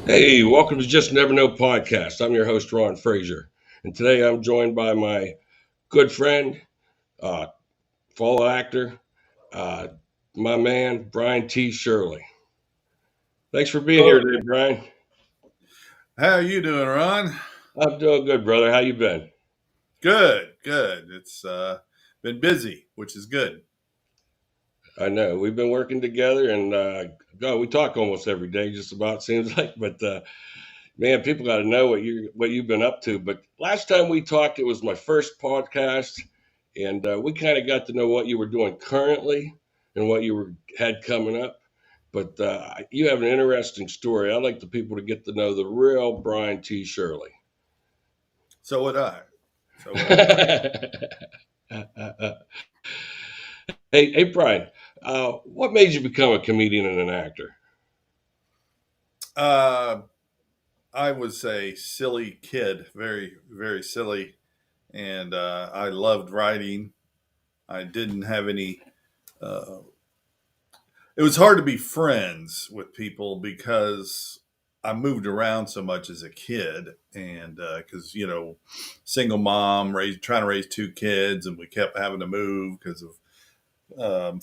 Hey, welcome to Just Never Know podcast. I'm your host, Ron Frazier. And today I'm joined by my good friend, uh, fellow actor, uh, my man, Brian T. Shirley. Thanks for being here Oh, today, Brian. how are you doing, Ron? I'm doing good, brother. How you been? Good, good. It's been busy, which is good. I know we've been working together, and God, we talk almost every day, just about seems like. But man, people got to know what you've been up to. But last time we talked, it was my first podcast, and we kind of got to know what you were doing currently and what you had coming up. But you have an interesting story. I'd like the people to get to know the real Brian T. Shirley. So would I. So would I. Hey, Brian, what made you become a comedian and an actor? Uh, I was a silly kid, very, very silly, and I loved writing. I didn't have any. Uh, it was hard to be friends with people because I moved around so much as a kid, and because single mom raised trying to raise two kids, and we kept having to move because of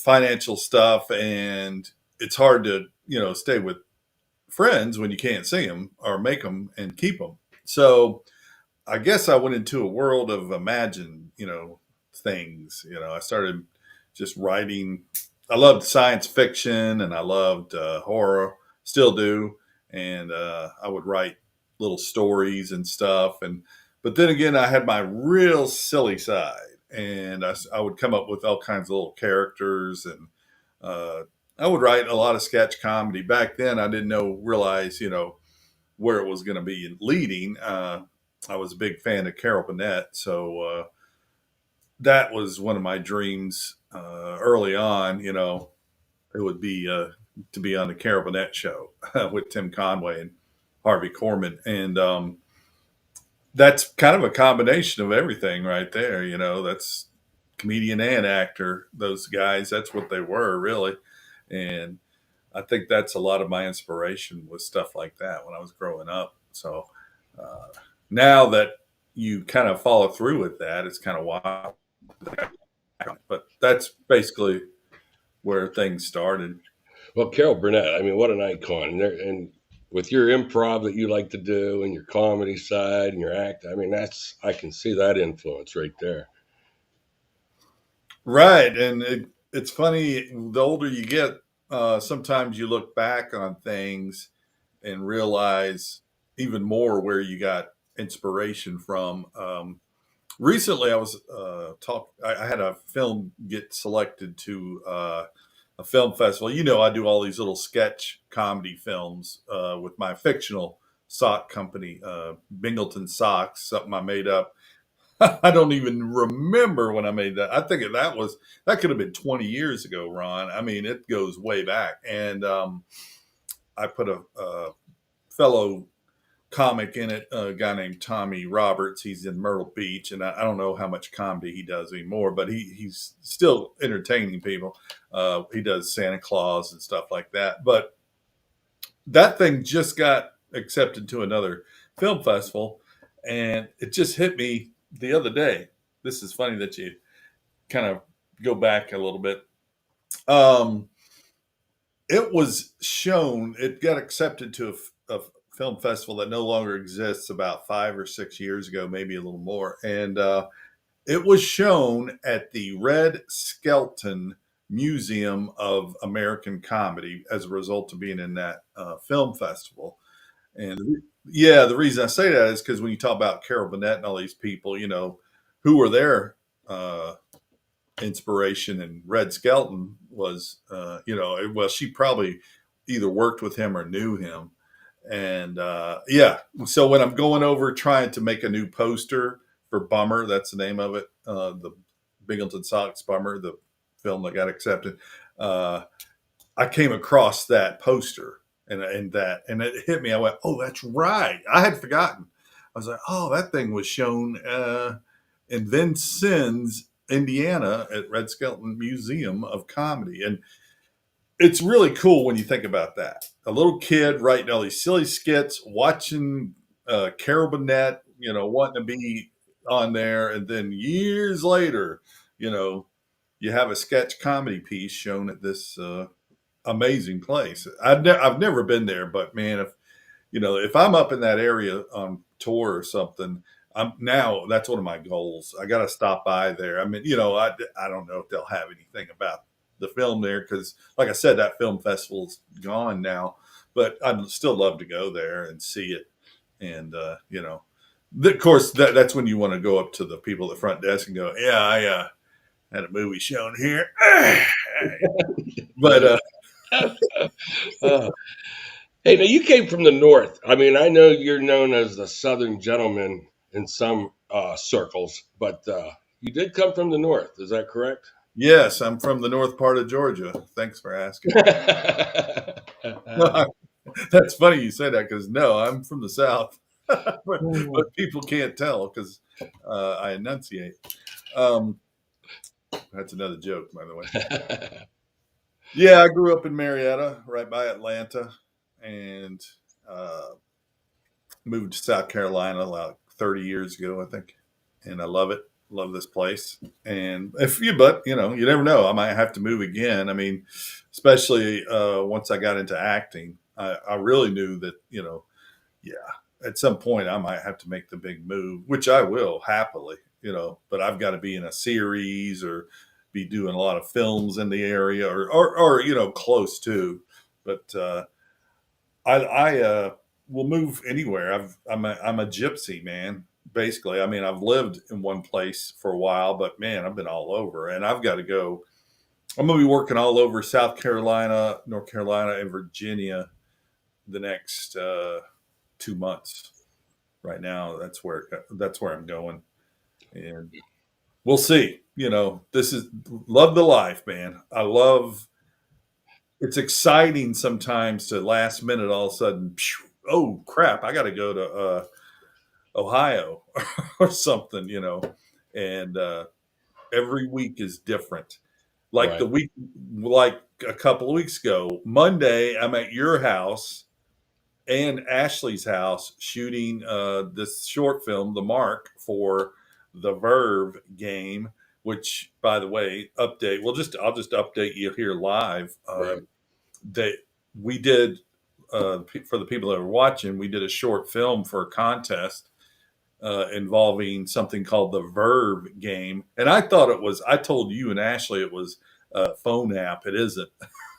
financial stuff, and it's hard to stay with friends when you can't see them or make them and keep them. So I guess I went into a world of imagined things. I started just writing. I loved science fiction and I loved horror, still do, and I would write little stories and stuff. And but then again, I had my real silly side, and I would come up with all kinds of little characters, and uh, I would write a lot of sketch comedy. Back then, I didn't realize where it was going to be leading. I was a big fan of Carol Burnett, so that was one of my dreams early on. It would be to be on the Carol Burnett show with Tim Conway and Harvey Korman, and that's kind of a combination of everything right there. That's comedian and actor. Those guys, that's what they were really, and I think that's a lot of my inspiration was stuff like that when I was growing up. So uh, now that you kind of follow through with that, it's kind of wild. But that's basically where things started. Well, Carol Burnett, I mean, what an icon. And with your improv that you like to do and your comedy side and your act, I mean, I can see that influence right there. Right. And it's funny, the older you get, sometimes you look back on things and realize even more where you got inspiration from. Recently, I was I had a film get selected to a film festival. I do all these little sketch comedy films with my fictional sock company, Bingleton Socks, something I made up. I don't even remember when I made that. I think that could have been 20 years ago, Ron. I mean, it goes way back. And I put a fellow comic in it, a guy named Tommy Roberts. He's in Myrtle Beach, and I don't know how much comedy he does anymore, but he's still entertaining people. He does Santa Claus and stuff like that. But that thing just got accepted to another film festival, and it just hit me the other day. This is funny that you kind of go back a little bit. Um, it was shown, it got accepted to a film festival that no longer exists about 5 or 6 years ago, maybe a little more. And it was shown at the Red Skelton Museum of American Comedy as a result of being in that film festival. And yeah, the reason I say that is because when you talk about Carol Burnett and all these people, who were their inspiration, and Red Skelton was, well, she probably either worked with him or knew him. And yeah, so when I'm going over trying to make a new poster for Bummer, that's the name of it, the Bingleton Socks Bummer, the film that got accepted. Uh, I came across that poster and it hit me. I went, "Oh, that's right." I had forgotten. I was like, "Oh, that thing was shown in Vincennes, Indiana, at Red Skelton Museum of Comedy," and it's really cool when you think about that. a little kid writing all these silly skits, watching Carol Burnett, wanting to be on there, and then years later, you know, you have a sketch comedy piece shown at this amazing place. I've never been there, but man, if I'm up in that area on tour or something, that's one of my goals. I got to stop by there. I mean, I don't know if they'll have anything about the film there because, like I said, that film festival's gone now. But I'd still love to go there and see it. And of course, that's when you want to go up to the people at the front desk and go, "Yeah, I had a movie shown here." but Uh, hey, now you came from the north. I mean, I know you're known as the Southern gentleman in some circles, but you did come from the north. Is that correct? yes, I'm from the north part of Georgia. Thanks for asking. That's funny you say that because no, I'm from the South, but people can't tell because I enunciate. Um, that's another joke, by the way. Yeah, I grew up in Marietta, right by Atlanta, and uh, moved to South Carolina about 30 years ago, I think, and I love it. Love this place, and but you never know. I might have to move again. I mean, especially once I got into acting, I really knew that yeah, at some point I might have to make the big move, which I will happily, but I've got to be in a series or be doing a lot of films in the area or close to. But I will move anywhere. I'm a gypsy man. Basically, I mean, I've lived in one place for a while, but man, I've been all over, and I've got to go. I'm going to be working all over South Carolina, North Carolina, and Virginia the next 2 months. Right now, that's where I'm going, and we'll see. This is love the life, man. I love. It's exciting sometimes to last minute all of a sudden. Oh crap! I got to go to Ohio or something, and every week is different. Like Right, like a couple of weeks ago, Monday, I'm at your house and Ashley's house shooting this short film, The Mark, for the Verve game. Which, by the way, update. I'll just update you here live. right, That we did for the people that are watching. We did a short film for a contest involving something called the Verve game. And I thought it was, I told you and Ashley it was a phone app. It isn't.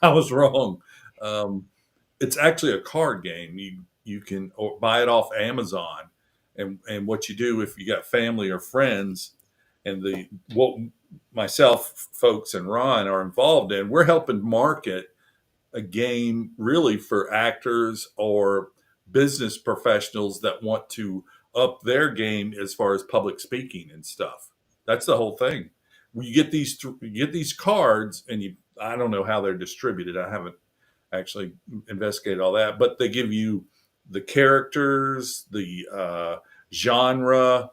I was wrong. Um, it's actually a card game. You can buy it off Amazon. And what you do if you got family or friends and what myself, folks, and Ron are involved in, we're helping market a game really for actors or business professionals that want to up their game as far as public speaking and stuff. That's the whole thing. You get these cards, and I don't know how they're distributed. I haven't actually investigated all that, but they give you the characters, the genre,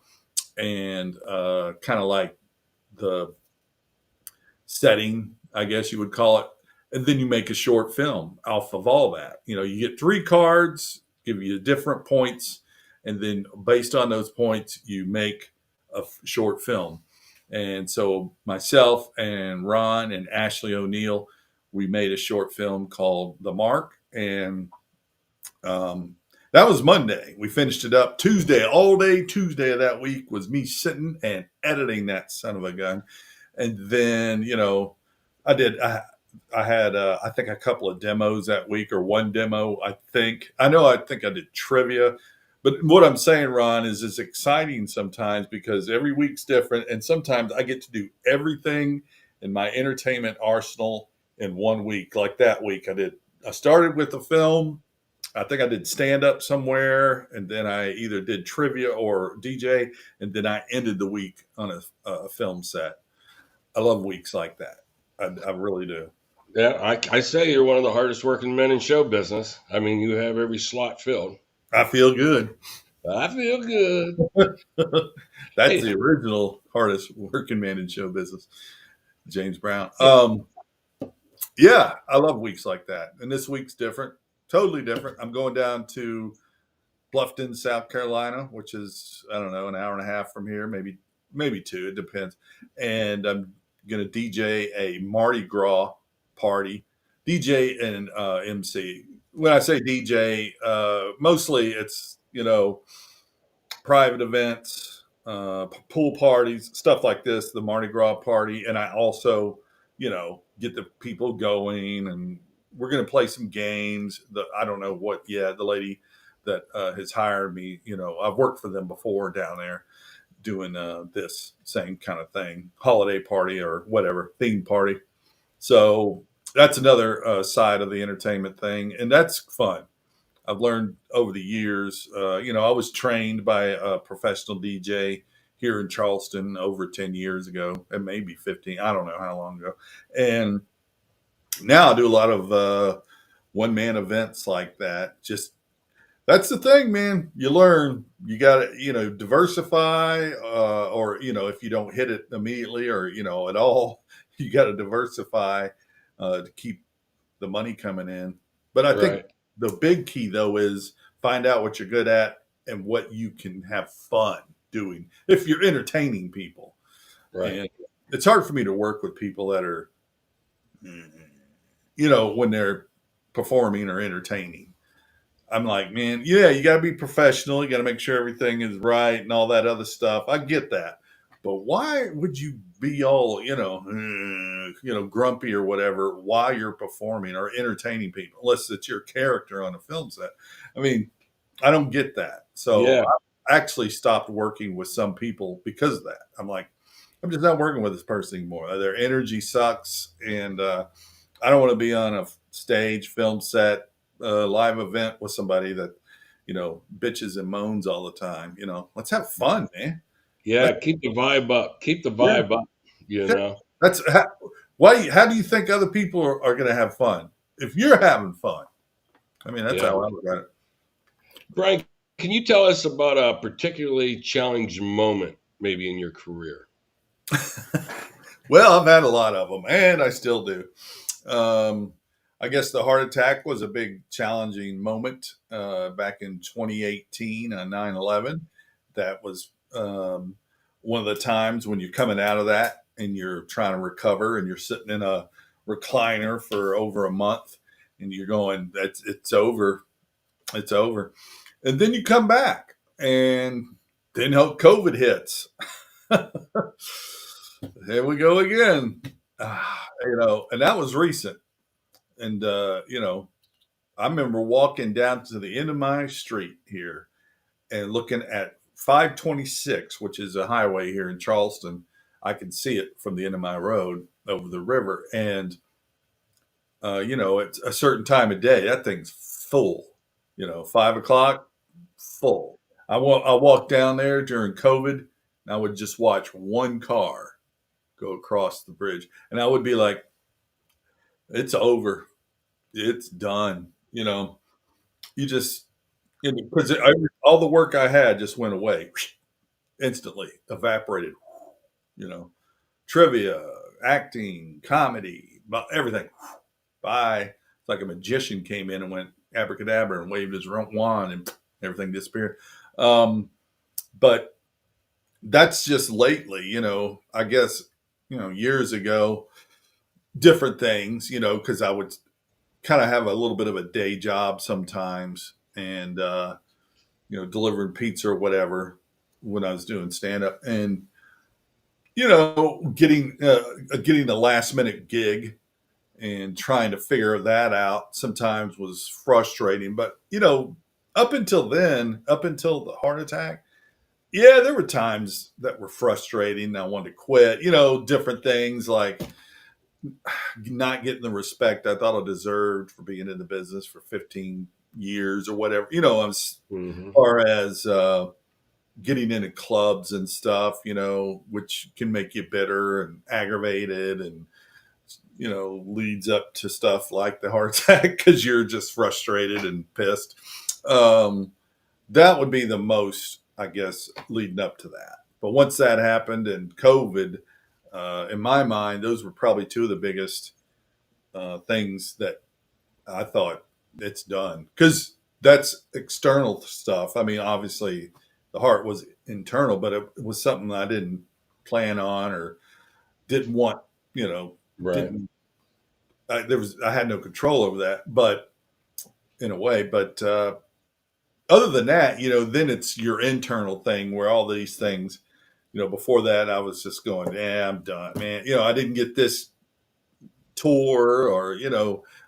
and kind of like the setting, I guess you would call it. And then you make a short film off of all that. You get 3 cards, give you different points, and then based on those points, you make a short film. And so myself and Ron and Ashley O'Neill, we made a short film called The Mark, and um, that was Monday. We finished it up Tuesday. All day Tuesday of that week was me sitting and editing that son of a gun. And then I did. I had I think a couple of demos that week, or one demo. I think I did trivia. But what I'm saying, Ron, is it's exciting sometimes because every week's different, and sometimes I get to do everything in my entertainment arsenal in one week. Like that week, I started with a film. I think I did stand up somewhere, and then I either did trivia or DJ, and then I ended the week on a film set. I love weeks like that. I really do. yeah. I say you're one of the hardest working men in show business. I mean, you have every slot filled. I feel good. I feel good. That's Hey, the original hardest working man in show business, James Brown. hey, Yeah, I love weeks like that, and this week's different. totally different. I'm going down to Bluffton, South Carolina, which is, I don't know, an hour and a half from here, maybe two. It depends. And I'm going to DJ a Mardi Gras party, DJ and MC. When I say DJ, mostly it's private events, pool parties, stuff like this, the Mardi Gras party, and I also get the people going, and we're going to play some games. I don't know what yet. The lady that has hired me, I've worked for them before down there doing this same kind of thing, holiday party or whatever, theme party. So that's another side of the entertainment thing, and that's fun. I've learned over the years. I was trained by a professional DJ here in Charleston over 10 years ago, and maybe 15. I don't know how long ago. And now I do a lot of one man events like that. Just that's the thing, man. You learn. You got to, diversify, or if you don't hit it immediately, or at all, you got to diversify to keep the money coming in. But I think Right. the big key though is find out what you're good at and what you can have fun doing if you're entertaining people. Right. And it's hard for me to work with people that are, when they're performing or entertaining. I'm like, man, yeah, you got to be professional. You got to make sure everything is right and all that other stuff. I get that. But why would you be all, grumpy or whatever while you're performing or entertaining people, unless it's your character on a film set? I mean, I don't get that. So Yeah. I actually stopped working with some people because of that. I'm like, I'm just not working with this person anymore. Their energy sucks, and I don't want to be on a stage, film set, live event with somebody that, bitches and moans all the time. Let's have fun, man. Yeah. Let, Keep the vibe up. Keep the yeah, vibe up. You yeah. know. That's why. How do you think other people are going to have fun if you're having fun? I mean, that's Yeah. how I look at Brian, can you tell us about a particularly challenging moment, maybe in your career? it. Well, I've had a lot of them, and I still do. Um, I guess the heart attack was a big challenging moment back in 2018 on 9/11. That was one of the times when you're coming out of that and you're trying to recover, and you're sitting in a recliner for over a month, and you're going, "That's it's over, it's over," and then you come back, and then COVID hits. Here we go again. And that was recent. And I remember walking down to the end of my street here and looking at 526, which is a highway here in Charleston. I can see it from the end of my road over the river, and it's a certain time of day. That thing's full. 5 o'clock, full. I walked down there during COVID, and I would just watch one car go across the bridge, and I would be like, "It's over. It's done." You just because all the work I had just went away instantly, evaporated. You know, Trivia, acting, comedy, everything. Bye. It's like a magician came in and went abracadabra and waved his wand, and everything disappeared. But that's just lately. I guess years ago, different things. Because I would kind of have a little bit of a day job sometimes, and delivering pizza or whatever when I was doing stand up, and getting the last minute gig and trying to figure that out sometimes was frustrating. But up until then, up until the heart attack, yeah, there were times that were frustrating. I wanted to quit. Different things like not getting the respect I thought I deserved for being in the business for 15 years or whatever. As Hmm. far as getting into clubs and stuff, which can make you bitter and aggravated, and leads up to stuff like the heart attack because you're just frustrated and pissed. Um, that would be the most, I guess, leading up to that. But once that happened and COVID, in my mind, those were probably two of the biggest things that I thought. it's done because that's external stuff. I mean, obviously, the heart was internal, but it was something I didn't plan on or didn't want. You know, Right. didn't I had no control over that, but in a way, but other than that, then it's your internal thing where all these things. Before that, I was just going, yeah, I'm done, man. I didn't get this tour, or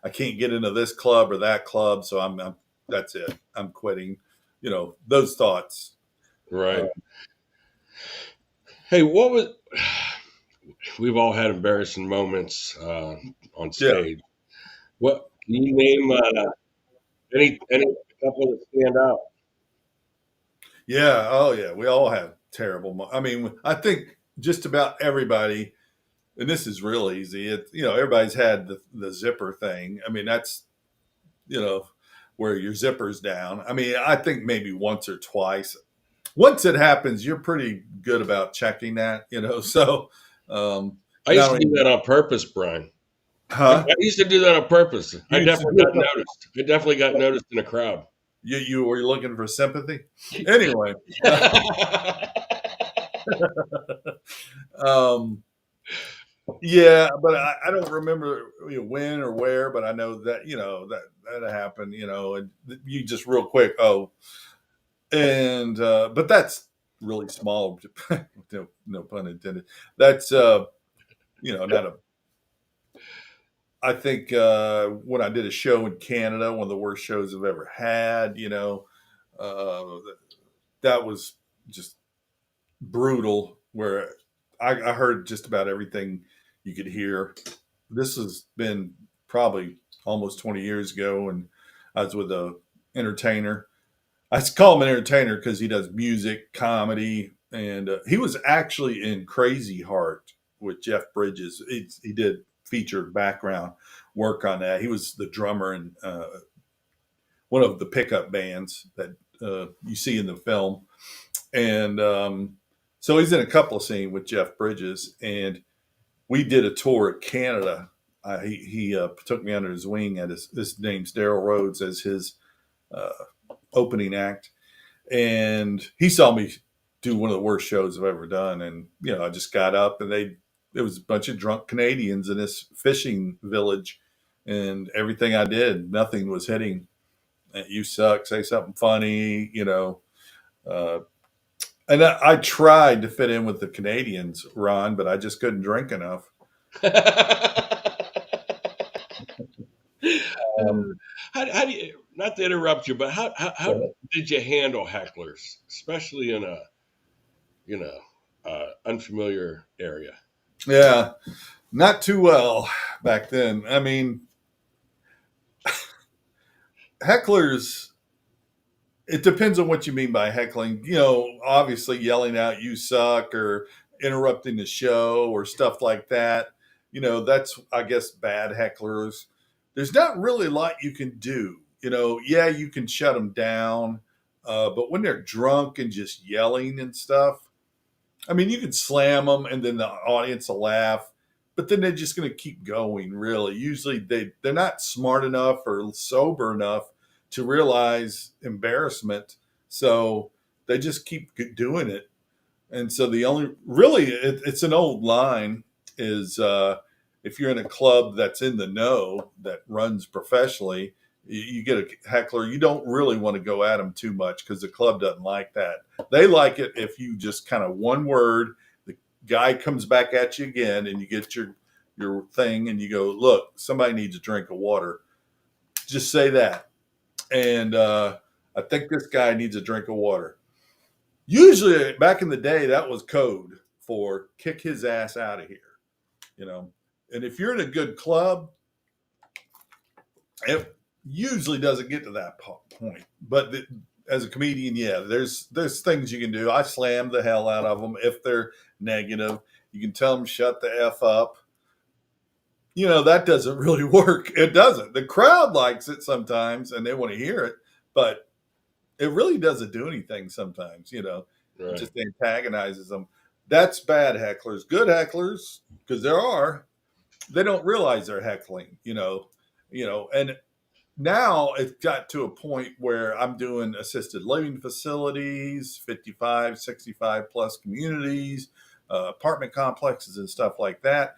I can't get into this club or that club, so I'm that's it. I'm quitting. Those thoughts. Uh, Right. Hey, what was? We've all had embarrassing moments on yeah, stage. What can you name? Any couple that stand out? yeah, oh yeah. We all have terrible. I mean, I think just about everybody, and this is real easy. Everybody's had the zipper thing. I mean, that's you know where your zipper's down. I mean, I think maybe once or twice. Once it happens, you're pretty good about checking that. So, I and I used to don't do even, that on purpose, Brian. huh? I used to do that on purpose. I You used to definitely do got it. noticed. I definitely got noticed in a crowd. You were looking for sympathy. Anyway, um, yeah, but I don't remember when or where, but I know that that happened. And you just real quick. Oh, and but that's really small. No pun intended. That's not a. I think when I did a show in Canada, one of the worst shows I've ever had. Uh, that was just brutal. Where I heard just about everything you could hear. This has been probably almost 20 years ago, and I was with a entertainer. I call him an entertainer because he does music, comedy, and he was actually in Crazy Heart with Jeff Bridges. He did featured background work on that. He was the drummer in one of the pickup bands that you see in the film, and so he's in a couple of scenes with Jeff Bridges, and we did a tour of Canada. He took me under his wing at his name's Daryl Rhodes as his uh, opening act, and he saw me do one of the worst shows I've ever done. And I just got up, and there was a bunch of drunk Canadians in this fishing village, and everything I did, nothing was hitting. You suck, say something funny, Uh, and I tried to fit in with the Canadians, Ron, but I just couldn't drink enough. Um, How do you? Not to interrupt you, but how did you handle hecklers, especially in a unfamiliar area? yeah, not too well back then. I mean, hecklers, it depends on what you mean by heckling. Obviously yelling out "you suck" or interrupting the show or stuff like that. That's, I guess, bad hecklers. There's not really a lot you can do. Yeah, you can shut them down, but when they're drunk and just yelling and stuff, I mean, you can slam them and then the audience will laugh, but then they're just going to keep going. Really, usually they're not smart enough or sober enough to realize embarrassment, so they just keep doing it. And so the only really it's an old line is if you're in a club that's in the know that runs professionally, you get a heckler. You don't really want to go at them too much because the club doesn't like that. They like it if you just kind of one word, the guy comes back at you again, and you get your thing, and you go, look, somebody needs a drink of water. Just say that, and I think this guy needs a drink of water. Usually, back in the day, that was code for kick his ass out of here. You know, and if you're in a good club, it usually doesn't get to that point. But as a comedian, yeah, there's things you can do. I slam the hell out of them if they're negative. You can tell them shut the f up. That doesn't really work. It doesn't. The crowd likes it sometimes, and they want to hear it, but it really doesn't do anything sometimes. It Right. just antagonizes them. That's bad hecklers. Good hecklers, because there are, they don't realize they're heckling. And now it got to a point where I'm doing assisted living facilities, 55, 65 plus communities, apartment complexes and stuff like that.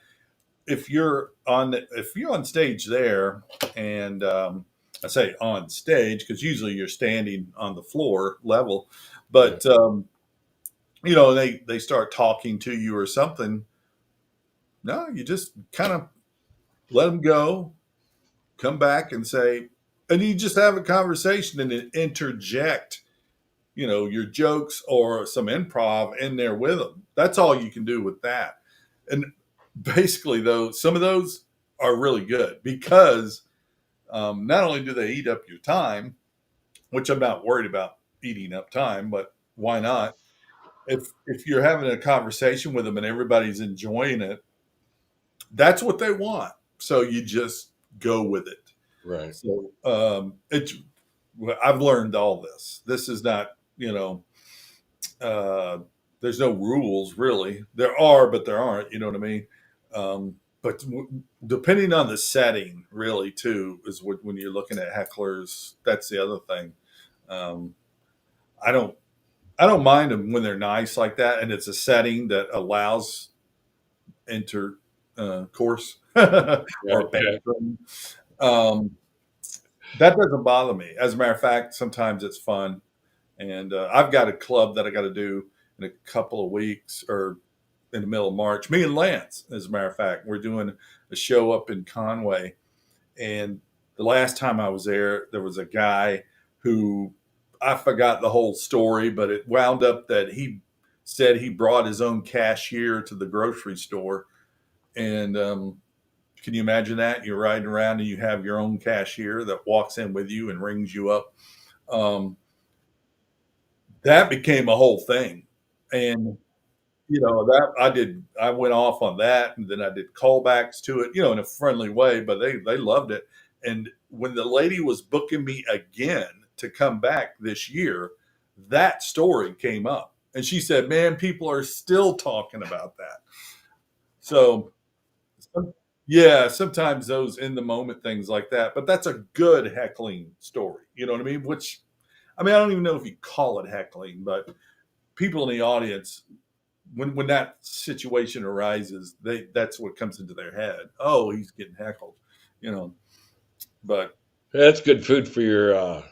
If you're on stage there, and I say on stage because usually you're standing on the floor level, Yeah. but they start talking to you or something. No, you just kind of let them go, come back and say, and you just have a conversation and then interject, your jokes or some improv in there with them. That's all you can do with that. And basically, though, some of those are really good because not only do they eat up your time, which I'm not worried about eating up time, but why not? If you're having a conversation with them and everybody's enjoying it, that's what they want. So you just go with it. Right. So I've learned all this. This is not, uh, there's no rules really. There are, but there aren't. You know what I mean? But depending on the setting, really, too, is when you're looking at hecklers. That's the other thing. Um, I don't, I don't mind them when they're nice like that, and it's a setting that allows inter course Yeah. or Okay. banter. Um, that doesn't bother me. As a matter of fact, sometimes it's fun. And I've got a club that I got to do in a couple of weeks or in the middle of March. Me and Lance, as a matter of fact, we're doing a show up in Conway. And the last time I was there, there was a guy who I forgot the whole story, but it wound up that he said he brought his own cashier to the grocery store. And can you imagine that? You're riding around and you have your own cashier that walks in with you and rings you up. Um, that became a whole thing. And that I went off on that, and then I did callbacks to it, in a friendly way, but they loved it. And when the lady was booking me again to come back this year, that story came up. And she said, "Man, people are still talking about that." So yeah, sometimes those in the moment things like that, but that's a good heckling story. You know what I mean? Which I don't even know if you call it heckling, but people in the audience, when that situation arises, that's what comes into their head. Oh, he's getting heckled, you know. But That's good food for your.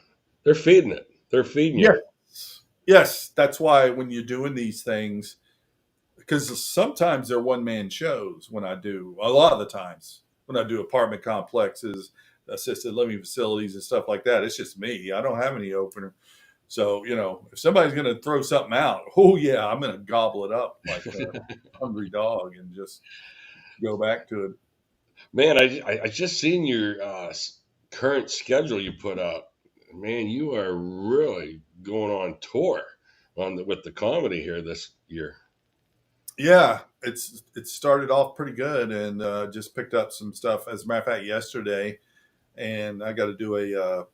They're feeding it. They're feeding you. yes, yes, that's why when you're doing these things, because sometimes they're one man shows. When I do a lot of the times when I do apartment complexes, assisted living facilities, and stuff like that, it's just me. I don't have any opener. So, if somebody's going to throw something out, oh, yeah, I'm going to gobble it up like a hungry dog and just go back to it. Man, I just seen your current schedule you put up. Man, you are really going on tour with the comedy here this year. Yeah, it started off pretty good and just picked up some stuff. As a matter of fact, yesterday, and I got to do a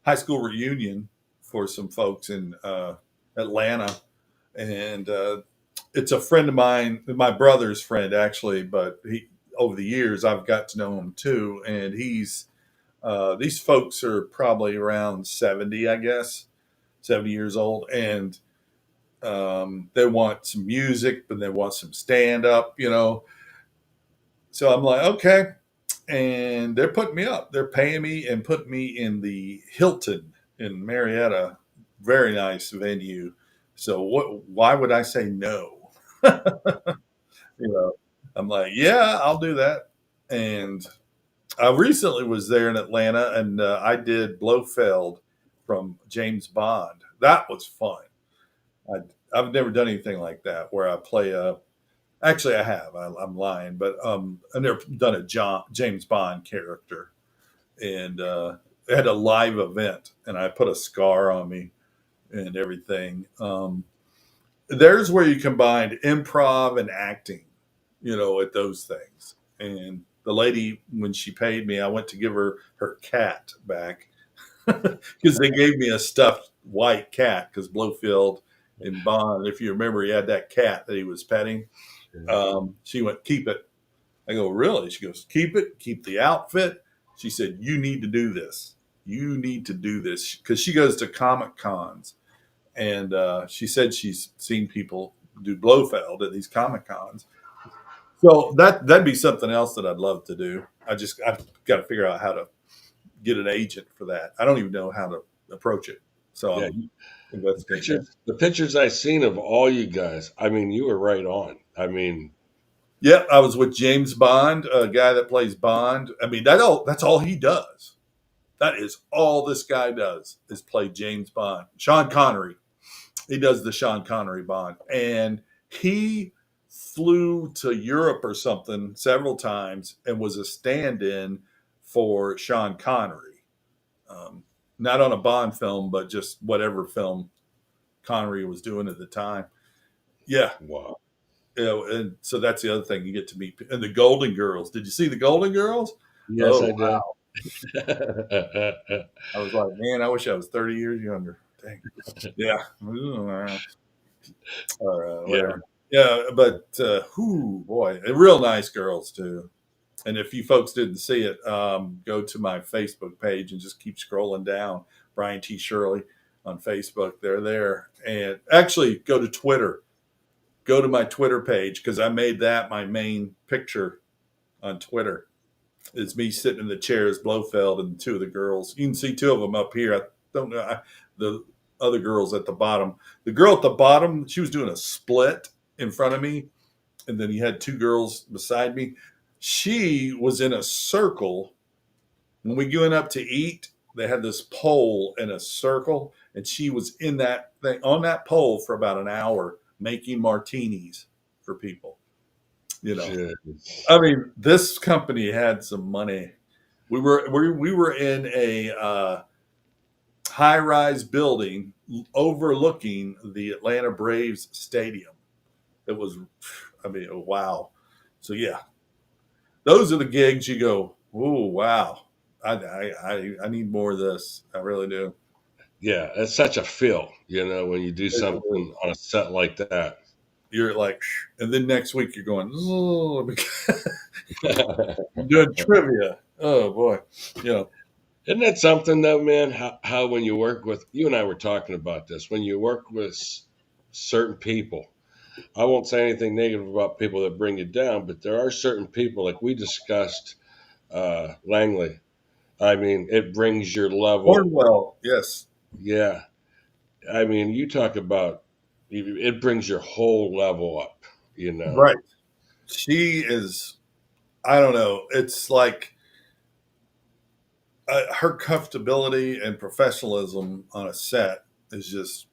high school reunion for some folks in Atlanta. And it's a friend of mine, my brother's friend actually, but over the years I've got to know him too. And these folks are probably around 70, I guess, 70 years old. And they want some music, but they want some stand up. So I'm like, okay. And they're putting me up. They're paying me and putting me in the Hilton in Marietta. Very nice venue. So why would I say no? you know, I'm like, yeah, I'll do that. And I recently was there in Atlanta, and I did Blofeld from James Bond. That was fun. I've never done anything like that where I play a. Actually, I have. I'm lying, but I've never done a James Bond character, and I had a live event, and I put a scar on me and everything. There's where you combined improv and acting, at those things. And the lady, when she paid me, I went to give her cat back because they gave me a stuffed white cat because Blowfield in Bond, if you remember, he had that cat that he was petting. She went, keep it. I go, really? She goes, keep it, keep the outfit. She said, "You need to do this. You need to do this," because she goes to comic cons, and she said she's seen people do Blofeld at these comic cons. So that'd be something else that I'd love to do. I've got to figure out how to get an agent for that. I don't even know how to approach it. So Yeah, I'm investigating that. the pictures I seen of all you guys, I mean, you were right on. I mean, Yeah, I was with James Bond, a guy that plays Bond. I mean, that's all he does. That is all this guy does is play James Bond. Sean Connery. He does the Sean Connery Bond. And he flew to Europe or something several times and was a stand-in for Sean Connery. Um, Not on a Bond film, but just whatever film Connery was doing at the time. Yeah, wow. and so that's the other thing you get to meet. And the Golden Girls. Did you see the Golden Girls? Yes, Oh, I did. I was like, man, I wish I was 30 years younger. Dang. Yeah. Yeah, Whatever. Yeah, but whoo, boy, and real nice girls too. And if you folks didn't see it, go to my Facebook page and just keep scrolling down. Brian T. Shirley on Facebook. They're there. And actually, go to Twitter. Go to my Twitter page because I made that my main picture on Twitter. It's me sitting in the chairs, Blofeld, and two of the girls. You can see two of them up here. I don't know the other girls at the bottom. The girl at the bottom, she was doing a split in front of me, and then you had two girls beside me. She was in a circle. When we went up to eat, they had this pole in a circle, and she was in that thing on that pole for about an hour making martinis for people. You know, shit. I mean, this company had some money. We were in a high rise building overlooking the Atlanta Braves stadium. It was, I mean, wow. So yeah, those are the gigs you go, oh wow, I need more of this. I really do. Yeah, it's such a feel, when you do something on a set like that. You're like, and then next week you're going, oh, doing trivia. Oh boy, you know, Isn't that something though, man? How when you work with you and I were talking about this, when you work with certain people, I won't say anything negative about people that bring you down, but there are certain people like we discussed, Langley. I mean, it brings your level. Cornwell, yes, Yeah, I mean, you talk about it brings your whole level up. You know. right. She is. I don't know. It's like her comfortability and professionalism on a set is just.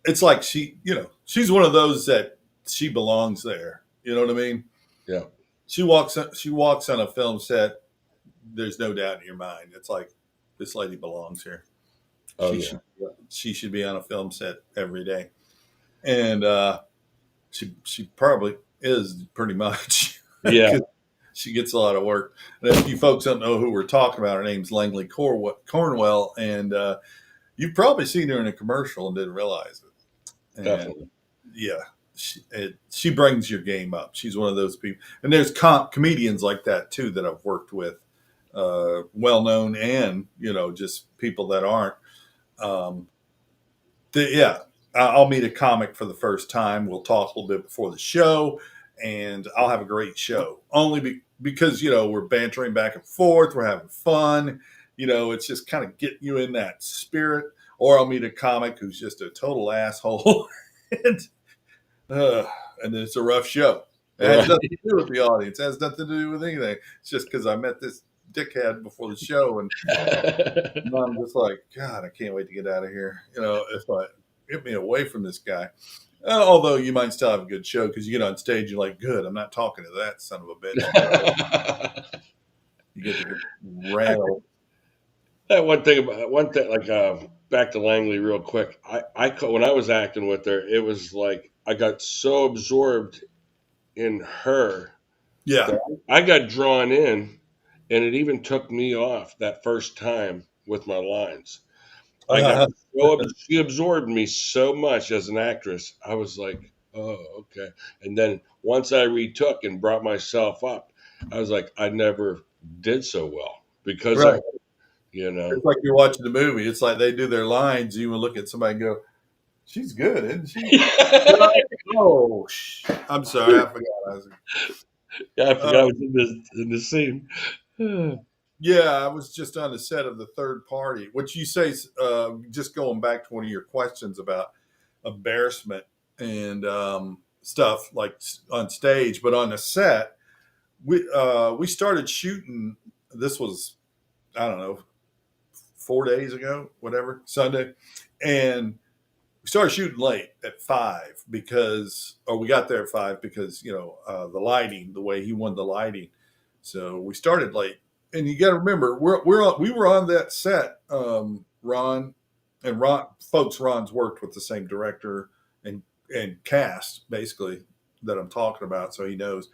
It's like she's one of those that she belongs there. You know what I mean? Yeah. She walks on a film set. There's no doubt in your mind. It's like this lady belongs here. Oh She yeah. should she should be on a film set every day, and she probably is pretty much Yeah. because she gets a lot of work. And if you folks don't know who we're talking about, her name's Langley Cornwell, and you've probably seen her in a commercial and didn't realize it. And Definitely. yeah, she brings your game up. She's one of those people, and there's comedians like that too that I've worked with, well known and just people that aren't. Um, yeah, I'll meet a comic for the first time. We'll talk a little bit before the show, and I'll have a great show. Only because we're bantering back and forth, we're having fun. It's just kind of getting you in that spirit. Or I'll meet a comic who's just a total asshole, and uh, and then it's a rough show. It has Right. nothing to do with the audience. It has nothing to do with anything. It's just because I met this dickhead before the show, and I'm just like, God, I can't wait to get out of here. It's like, get me away from this guy. Although you might still have a good show because you get on stage, you're like, good, I'm not talking to that son of a bitch. You get to get railed. That one thing like back to Langley real quick. When I was acting with her, it was like I got so absorbed in her Yeah. that I got drawn in, and it even took me off that first time with my lines. I got Uh, she absorbed me so much as an actress. I was like, oh, okay. And then once I retook and brought myself up, I was like, I never did so well because of Right. it, you know. It's like you're watching the movie. It's like they do their lines. You will look at somebody and go, "She's good, isn't she?" Oh, I'm sorry, I forgot. Yeah, I forgot I was Um, in this scene. yeah, I was just on the set of the third party, which you say, just going back to one of your questions about embarrassment and stuff like on stage, but on the set, we started shooting. This was, I don't know, 4 days ago, whatever, Sunday, and we started shooting late at 5 because, or we got there at 5 because the lighting, the way he wanted the lighting. So we started late, and you got to remember we were on that set, Ron and Ron folks. Ron's worked with the same director and cast basically that I'm talking about, so he knows.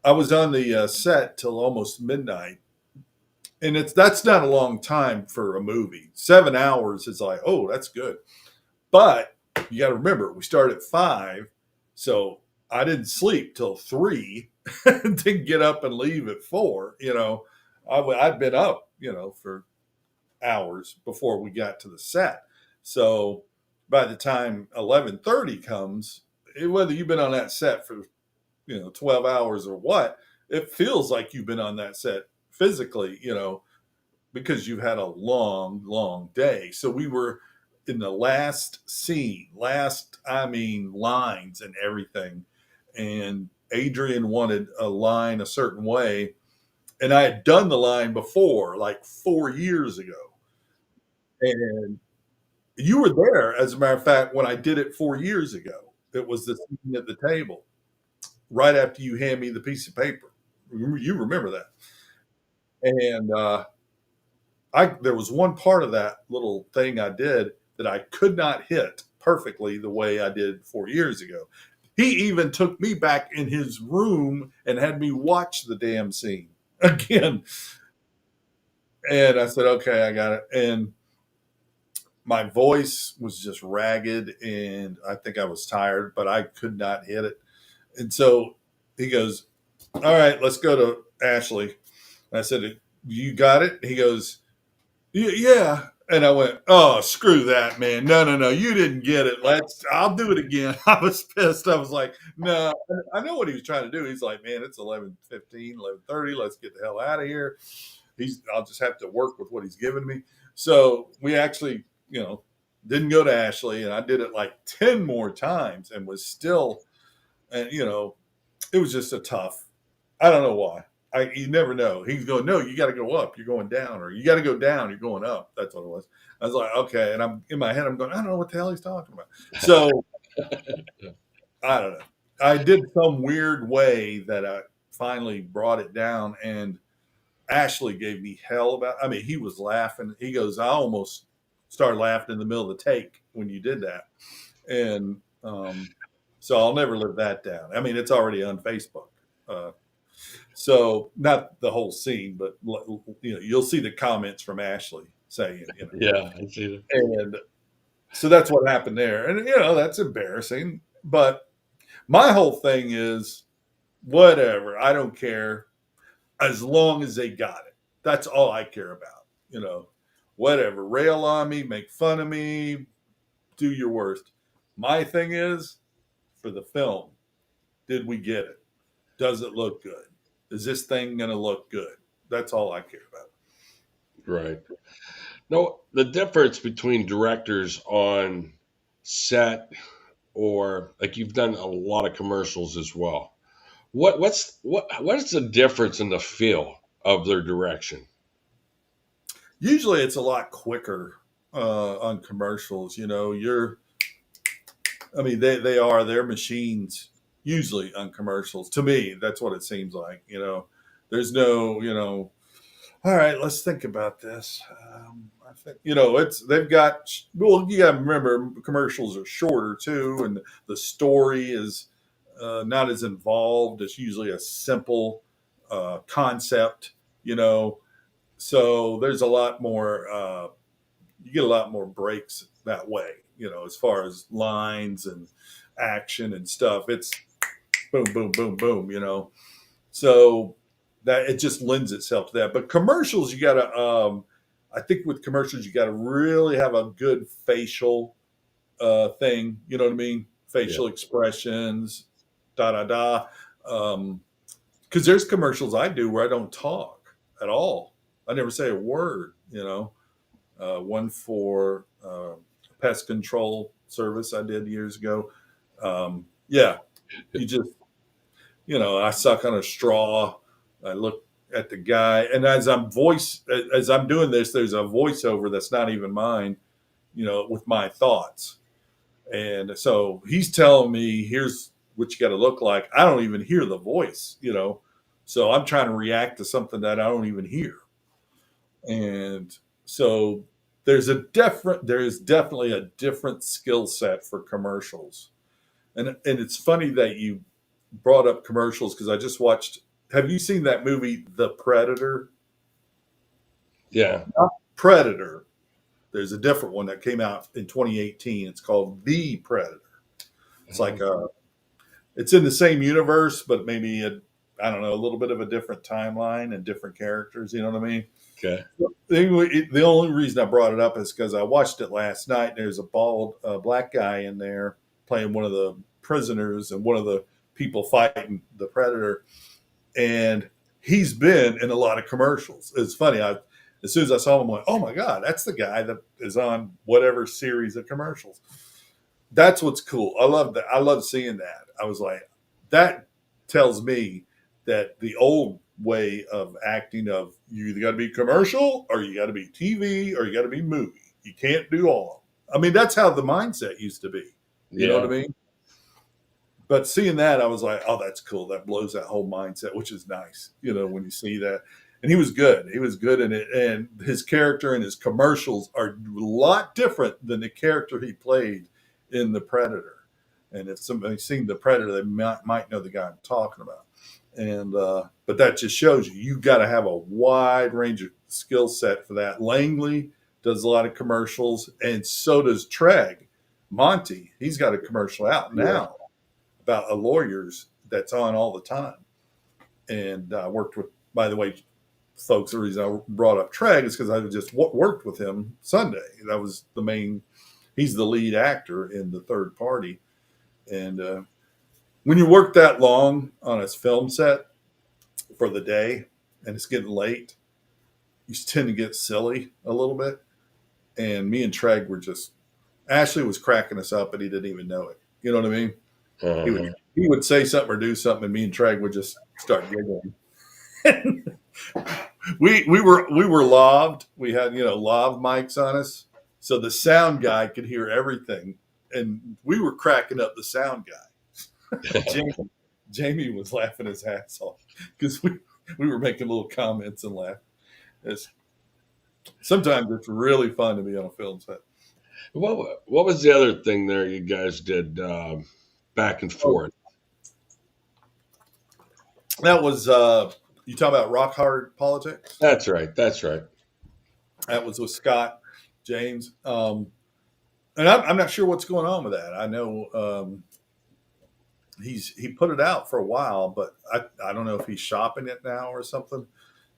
I was on the set till almost midnight, and that's not a long time for a movie. 7 hours is like, oh, that's good. But you got to remember, we started at 5, so I didn't sleep till 3, didn't get up and leave at 4. I'd been up, for hours before we got to the set. So by the time 11:30 comes, whether you've been on that set for 12 hours or what, it feels like you've been on that set physically, because you've had a long, long day. So we were in the last scene, I mean, lines and everything. And Adrian wanted a line a certain way. And I had done the line before, like 4 years ago. And you were there, as a matter of fact, when I did it 4 years ago. It was the scene at the table, right after you hand me the piece of paper. You remember that. And there was one part of that little thing I did that I could not hit perfectly the way I did 4 years ago. He even took me back in his room and had me watch the damn scene again. And I said, okay, I got it. And my voice was just ragged and I think I was tired, but I could not hit it. And so he goes, all right, let's go to Ashley. And I said, you got it? He goes, yeah. And I went, oh, screw that, man. No, no, no. You didn't get it. I'll do it again. I was pissed. I was like, no, I know what he was trying to do. He's like, man, it's 11:15, 11:30. Let's get the hell out of here. I'll just have to work with what he's giving me. So we actually, didn't go to Ashley, and I did it like 10 more times and was still, and, it was just a tough. I don't know why. You never know. He's going, no, you got to go up. You're going down, or you got to go down. You're going up. That's what it was. I was like, okay. And I'm in my head, I'm going, I don't know what the hell he's talking about. So I don't know. I did some weird way that I finally brought it down, and Ashley gave me hell about. I mean, he was laughing. He goes, I almost started laughing in the middle of the take when you did that, and so I'll never live that down. I mean, it's already on Facebook. Uh, So not the whole scene, but you'll see the comments from Ashley saying, Yeah, I see that. and so that's what happened there, and that's embarrassing. But my whole thing is whatever. I don't care as long as they got it. That's all I care about. Whatever. Rail on me, make fun of me, do your worst. My thing is for the film. Did we get it? Does it look good? Is this thing going to look good? That's all I care about. Right. No, the difference between directors on set or like you've done a lot of commercials as well. What is the difference in the feel of their direction? Usually it's a lot quicker on commercials. I mean, they're machines usually on commercials. To me, that's what it seems like. There's no, all right, let's think about this. I think, they've got, well, you got to remember commercials are shorter too, and the story is not as involved. It's usually a simple concept, you know, so there's a lot more you get a lot more breaks that way, as far as lines and action and stuff. It's boom, boom, boom, boom, so that it just lends itself to that. But commercials, you got to, I think with commercials, you got to really have a good facial thing. You know what I mean? Yeah. Facial expressions, da da da. Um, because there's commercials I do where I don't talk at all. I never say a word. One for pest control service I did years ago. Yeah, you just I suck on a straw. I look at the guy, and as I'm doing this, there's a voiceover that's not even mine. With my thoughts, and so he's telling me, "Here's what you got to look like." I don't even hear the voice. So I'm trying to react to something that I don't even hear, and so there is definitely a different skill set for commercials, and it's funny that you brought up commercials because I just watched. Have you seen that movie, The Predator? Yeah. Predator. There's a different one that came out in 2018. It's called The Predator. It's like it's in the same universe, but maybe I don't know, a little bit of a different timeline and different characters. You know what I mean? Okay. The only reason I brought it up is because I watched it last night. And there's a bald black guy in there playing one of the prisoners and one of the people fighting the predator, and he's been in a lot of commercials. It's funny. As soon as I saw him, I went, "Oh my god, that's the guy that is on whatever series of commercials." That's what's cool. I love that. I love seeing that. I was like, that tells me that the old way of acting of you either got to be commercial or you got to be TV or you got to be movie. You can't do all. I mean, that's how the mindset used to be. You know what I Yeah. mean? But seeing that, I was like, oh, that's cool. That blows that whole mindset, which is nice, when you see that. And he was good. He was good in it. And his character and his commercials are a lot different than the character he played in The Predator. And if somebody's seen The Predator, they might know the guy I'm talking about. And but that just shows you got to have a wide range of skill set for that. Langley does a lot of commercials, and so does Treg. Monty, he's got a commercial out Yeah. now about a lawyer's that's on all the time. And I worked with, by the way, folks, the reason I brought up Treg is because I just worked with him Sunday. That was the main, he's the lead actor in The Third Party. And when you work that long on a film set for the day and it's getting late, you tend to get silly a little bit. And me and Treg were just, Ashley was cracking us up, and he didn't even know it. You know what I mean? He would Uh-huh. he would say something or do something, and me and Treg would just start giggling. We were laved. We had lav mics on us, so the sound guy could hear everything, and we were cracking up the sound guy. Jamie, Jamie was laughing his ass off because we were making little comments and laughing. It's, sometimes it's really fun to be on a film set. What was the other thing there you guys did back and Oh, forth? that was you talking about rock hard politics? That's right. That's right. That was with Scott James. And I'm not sure what's going on with that. I know he put it out for a while, but I don't know if he's shopping it now or something.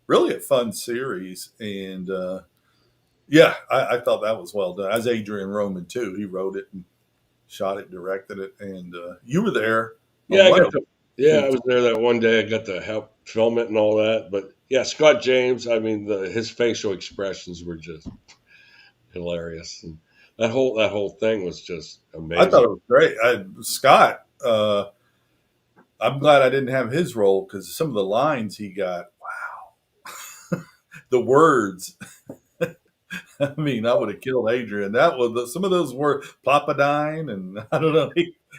Really a fun series, and yeah, I thought that was well done. As Adrian Roman too, he wrote it and shot it, directed it, and you were there Yeah, on I one got of to. them. Yeah, Two. I was there that one day. I got to help film it and all that. But yeah, Scott James. I mean, his facial expressions were just hilarious, and that whole thing was just I thought amazing. it was great. Scott, I'm glad I didn't have his role because some of the lines he got, the words. I mean, I would have killed Adrian. That was some of those words, Papadine, and I don't know.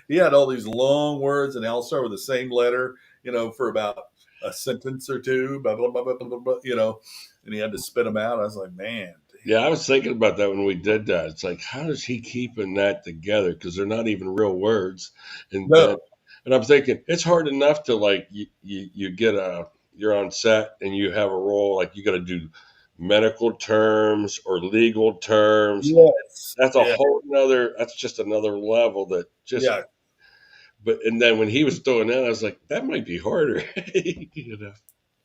He had all these long words, and they all start with the same letter. For about a sentence or two, blah blah blah blah blah blah. And he had to spit them out. I was like, man, Yeah, I was thinking about that when we did that. It's like, how does he keeping that together? Because they're not even real words. And then, no, and I'm thinking it's hard enough to like you get you're on set and you have a role like you got to do medical terms or legal terms. yes, That's a yeah, whole nother. That's just another level that just. yeah. But and then when he was throwing that, I was like, that might be harder. you know.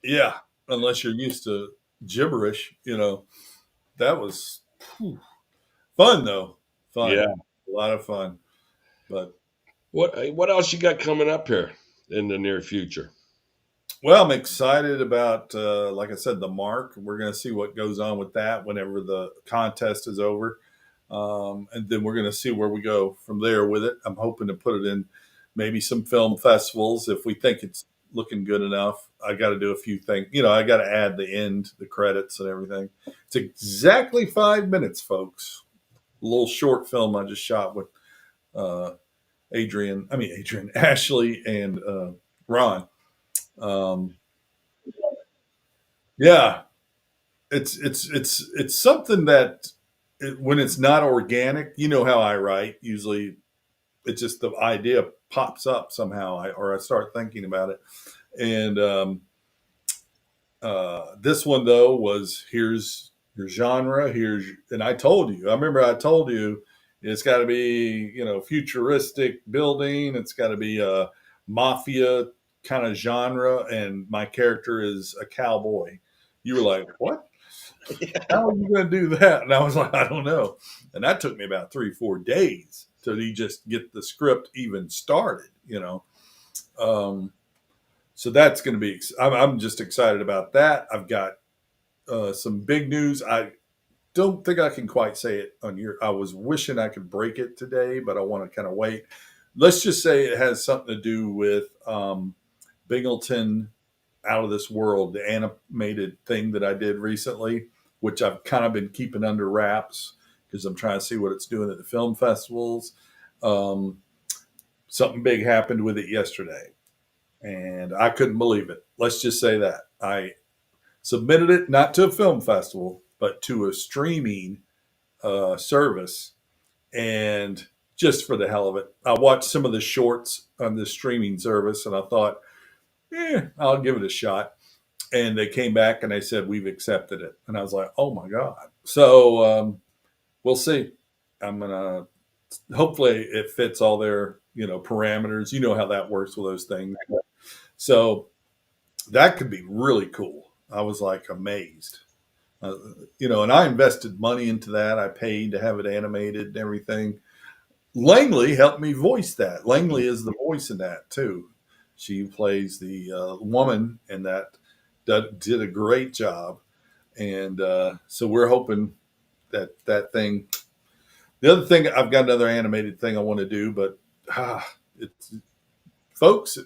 Yeah, unless you're used to gibberish, that was whew, fun though. Fun, Yeah. a lot of fun. But What else you got coming up here in the near future? well, I'm excited about, like I said, the mark. We're going to see what goes on with that whenever the contest is over. And then we're going to see where we go from there with it. I'm hoping to put it in maybe some film festivals if we think it's looking good enough. I got to do a few things. I got to add the end, the credits, and everything. It's exactly 5 minutes, folks. A little short film I just shot with uh, Ashley, and Ron. Um, yeah, it's something that when it's not organic, you know how I write. Usually, it's just the idea pops up somehow, or I start thinking about it. And this one though was here's your genre. And I remember I told you it's got to be futuristic building. It's got to be a mafia kind of genre, and my character is a cowboy. You were like, what? How are you going to do that? And I was like, I don't know. And that took me about 3 4 days to just get the script even started. Um, so that's going to be, I'm just excited about that. I've got some big news. I don't think I can quite say it on I was wishing I could break it today, but I want to kind of wait. Let's just say it has something to do with Bingleton Out of This World, the animated thing that I did recently, which I've kind of been keeping under wraps because I'm trying to see what it's doing at the film festivals. Um, Something big happened with it yesterday, and I couldn't believe it. Let's just say that. I submitted it not to a film festival, but to a streaming service. And just for the hell of it, I watched some of the shorts on this streaming service and I thought, I'll give it a shot. And they came back and they said, we've accepted it. And I was like, oh my God. So we'll see. I'm going to, hopefully it fits all their, parameters. You know how that works with those things. So that could be really cool. I was like amazed. Uh, and I invested money into that. I paid to have it animated and everything. Langley helped me voice that. Langley is the voice in that too. She plays the woman in that. Did a great job, and so we're hoping that thing. The other thing, I've got another animated thing I want to do, but it's folks.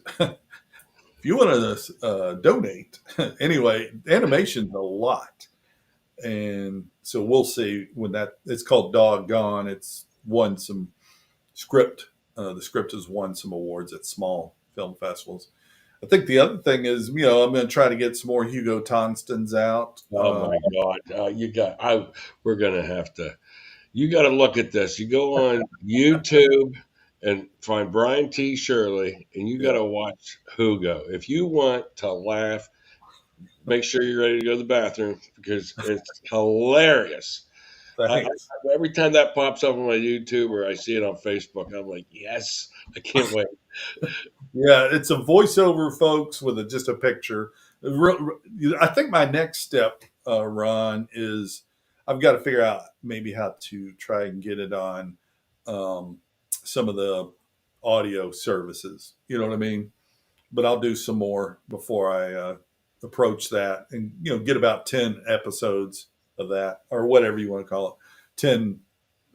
If you want to donate, anyway, animation's a lot, and so we'll see when that. It's called Doggone. It's won some script. The script has won some awards at small film festivals. I think the other thing is, I'm going to try to get some more Hugo Tonstons out. Oh my God! We're gonna have to. You got to look at this. You go on YouTube and find Brian T. Shirley, and you got Yeah, to watch Hugo. If you want to laugh, make sure you're ready to go to the bathroom because it's hilarious. I, thanks. every time that pops up on my YouTube or I see it on Facebook, I'm like, yes, I can't wait. Yeah, it's a voiceover, folks, with just a picture. I think my next step, Ron, is I've got to figure out maybe how to try and get it on some of the audio services. You know what I mean? But I'll do some more before I approach that, and get about 10 episodes of that, or whatever you want to call it, 10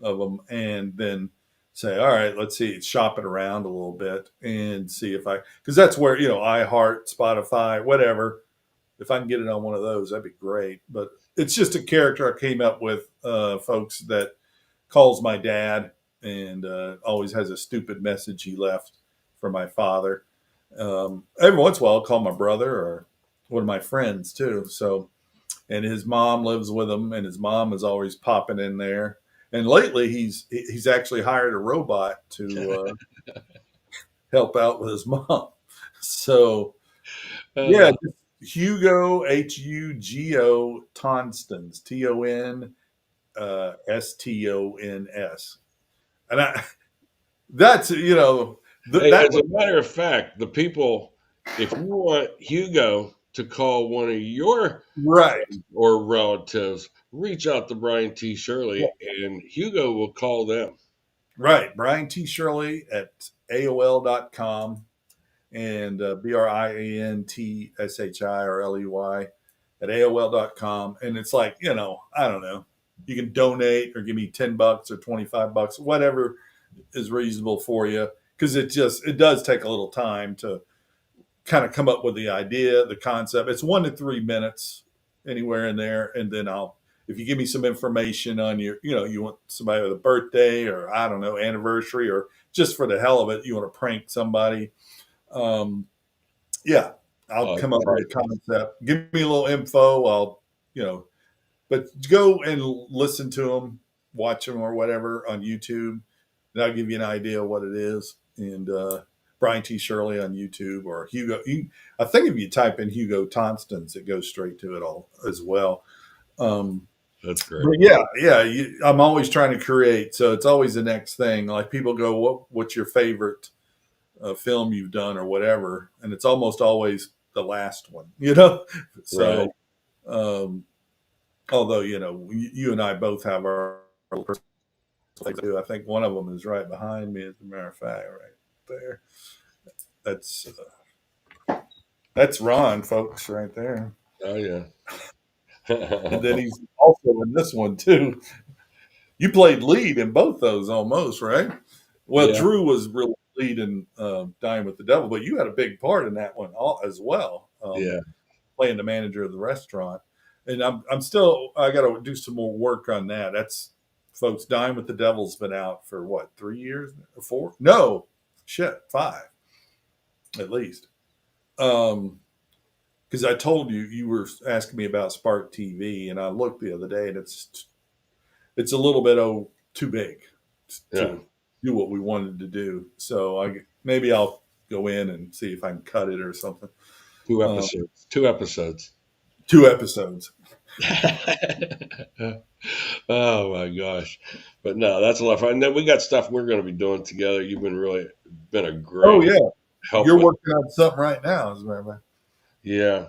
of them, and then say, all right, let's see, shop it around a little bit and see if because that's where iHeart, Spotify, whatever. If I can get it on one of those, that'd be great. But it's just a character I came up with, folks, that calls my dad and always has a stupid message he left for my father. Every once in a while, I'll call my brother or one of my friends too. So, and his mom lives with him, and his mom is always popping in there. And lately, he's actually hired a robot to help out with his mom. So, yeah, Uh, just Hugo Hugo Tonstons Stons, and that's hey, that as was a matter of fact, the people, if you want Hugo to call one of your Right. or relatives, reach out to Brian T. Shirley, and Hugo will call them. Right. Brian T. Shirley at AOL.com and BRIANTSHIRLEY at AOL.com. And it's like, I don't know. You can donate or give me $10 or $25, whatever is reasonable for you. Because it does take a little time to kind of come up with the idea, the concept. It's 1 to 3 minutes anywhere in there. And then if you give me some information on you want somebody with a birthday or I don't know, anniversary or just for the hell of it, you want to prank somebody. Um, yeah, I'll come up with a concept. Give me a little info. But go and listen to them, watch them or whatever on YouTube. And I'll give you an idea of what it is. And Brian T. Shirley on YouTube or Hugo. I think if you type in Hugo Tonstons, it goes straight to it all as well. Um, That's great. but yeah, I'm always trying to create. So it's always the next thing. Like people go, what's your favorite film you've done or whatever? And it's almost always the last one, So, Right. um, although, you and I both have our personal things to do. I think one of them is right behind me, as a matter of fact, right there. That's that's Ron, folks, right there. Oh yeah. And then he's also in this one too. You played lead in both those almost, right? Well, Yeah. Drew was really lead in Dying with the Devil, but you had a big part in that one as well, Yeah. playing the manager of the restaurant. And I'm still I got to do some more work on that. That's folks. Dying with the Devil's been out for what 3 years, 4? No, shit, 5 at least. Because I told you were asking me about Spark TV, and I looked the other day, and it's a little bit too big Yeah. to do what we wanted to do. So maybe I'll go in and see if I can cut it or something. Two Um, episodes. 2 episodes. 2 episodes. Oh my gosh. But no, that's a lot of fun. And then we got stuff we're going to be doing together. You've been a Oh great yeah, help you're with. working on something right now, as a matter of fact. Yeah.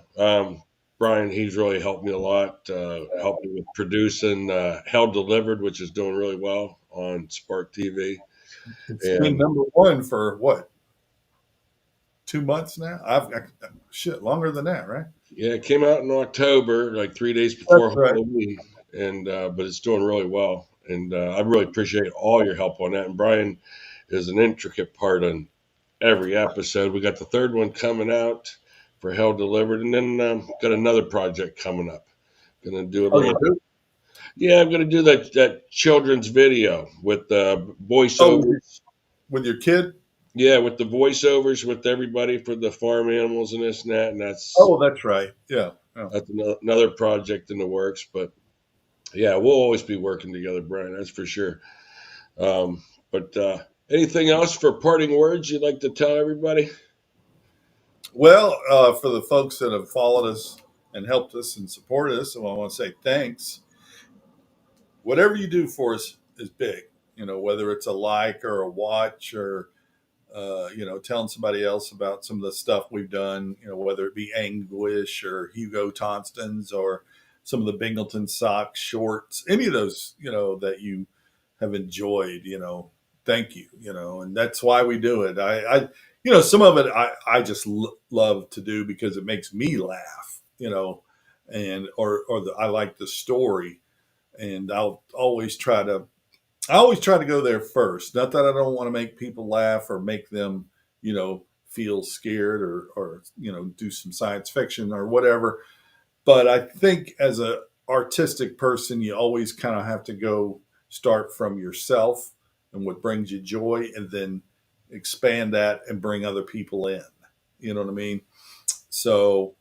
Brian, he's really helped me a lot, helped me with producing Hell Delivered, which is doing really well on Spark TV. It's been And #1 for what 2 months now. Shit longer than that, right? yeah, it came out in October, like 3 days That's before right. Halloween. And, but it's doing really well. And I really appreciate all your help on that. And Brian is an intricate part on every episode. We got the third one coming out for Hell Delivered, and then got another project coming up. Gonna do a Oh, you little. do? Yeah, I'm gonna do that children's video with Oh, voiceovers. with your kid? Yeah, with the voiceovers with everybody for the farm animals and this and that, and Oh, that's right. Yeah. Yeah. that's another project in the works. But yeah, we'll always be working together, Brian. That's for sure. But anything else for parting words you'd like to tell everybody? Well, for the folks that have followed us and helped us and supported us, I want to say thanks. Whatever you do for us is big. Whether it's a like or a watch or telling somebody else about some of the stuff we've done. Whether it be Anguish or Hugo Tonstons or some of the Bingleton socks, shorts, any of those, that you have enjoyed. Thank you. And that's why we do it. Some of it I just love to do because it makes me laugh. And I like the story, and I always try to go there first. Not that I don't want to make people laugh or make them, feel scared or do some science fiction or whatever. But I think as a artistic person, you always kind of have to go start from yourself and what brings you joy, and then expand that and bring other people in. You know what I mean? So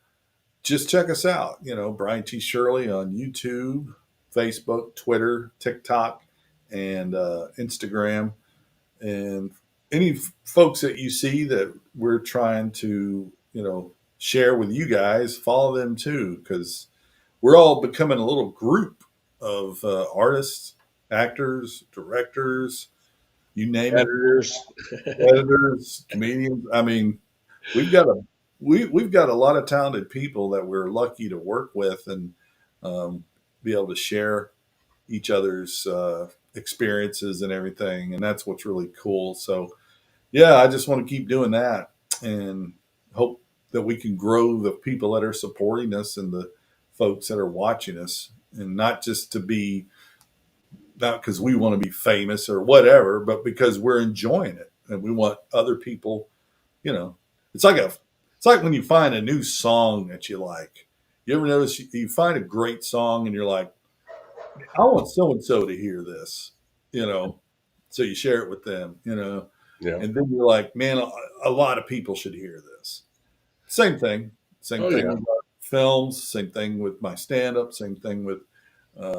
just check us out. Brian T. Shirley on YouTube, Facebook, Twitter, TikTok, and Instagram. And any folks that you see that we're trying to, share with you guys, follow them too, because we're all becoming a little group of artists, actors, directors, you name it, Editors. editors, comedians. I mean, we've got a we've got a lot of talented people that we're lucky to work with and um, be able to share each other's experiences and everything, and that's what's really cool. So yeah, I just want to keep doing that and hope that we can grow the people that are supporting us and the folks that are watching us, and not just to be not because we want to be famous or whatever, but because we're enjoying it and we want other people. You know, it's like a it's like when you find a new song that you like. You ever notice you find a great song and you're like, I want so and so to hear this, you know. So you share it with them, you know, Yeah. and then you're like, man, a lot of people should hear this. Same thing. Same Oh thing yeah. with our films. Same thing with my stand up. Same thing with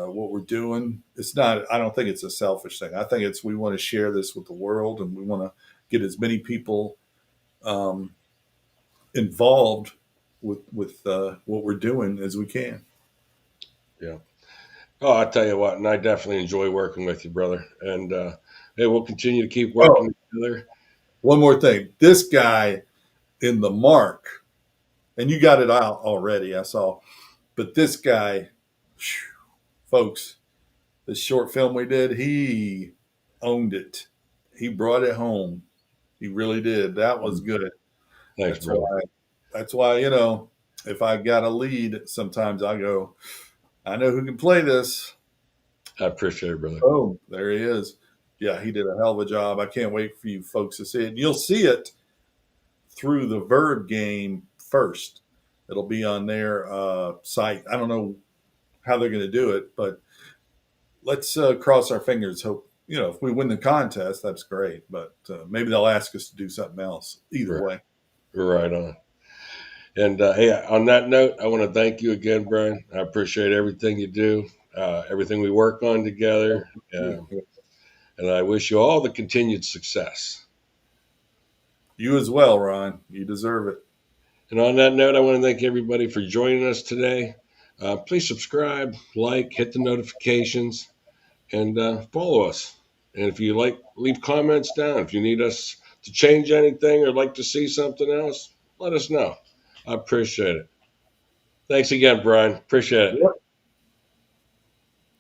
what we're doing. It's not. I don't think it's a selfish thing. I think it's we want to share this with the world, and we want to get as many people um, involved with what we're doing as we can. Yeah. Oh, I tell you what, and I definitely enjoy working with you, brother. And hey, we'll continue to keep Oh, working together. one more thing. This guy in the mark, and you got it out already. I saw, but this guy, phew, folks, this short film we did, he owned it. He brought it home. He really did. That was good. Thanks, That's brother. why. That's why if I got a lead, sometimes I go, I know who can play this. I appreciate it, brother. Oh, there he is. Yeah, he did a hell of a job. I can't wait for you folks to see it. You'll see it through the Verb game first. It'll be on their site. I don't know how they're going to do it, but let's cross our fingers. Hope if we win the contest, that's great. But maybe they'll ask us to do something else. Either Right, way, right on. And hey, on that note, I want to thank you again, Brian. I appreciate everything you do, everything we work on together, and I wish you all the continued success. you as well, Ron. You deserve it. And on that note, I want to thank everybody for joining us today. Please subscribe, like, hit the notifications, and follow us. And if you like, leave comments down. If you need us to change anything or like to see something else, let us know. I appreciate it. Thanks again, Brian. Appreciate it. Yep.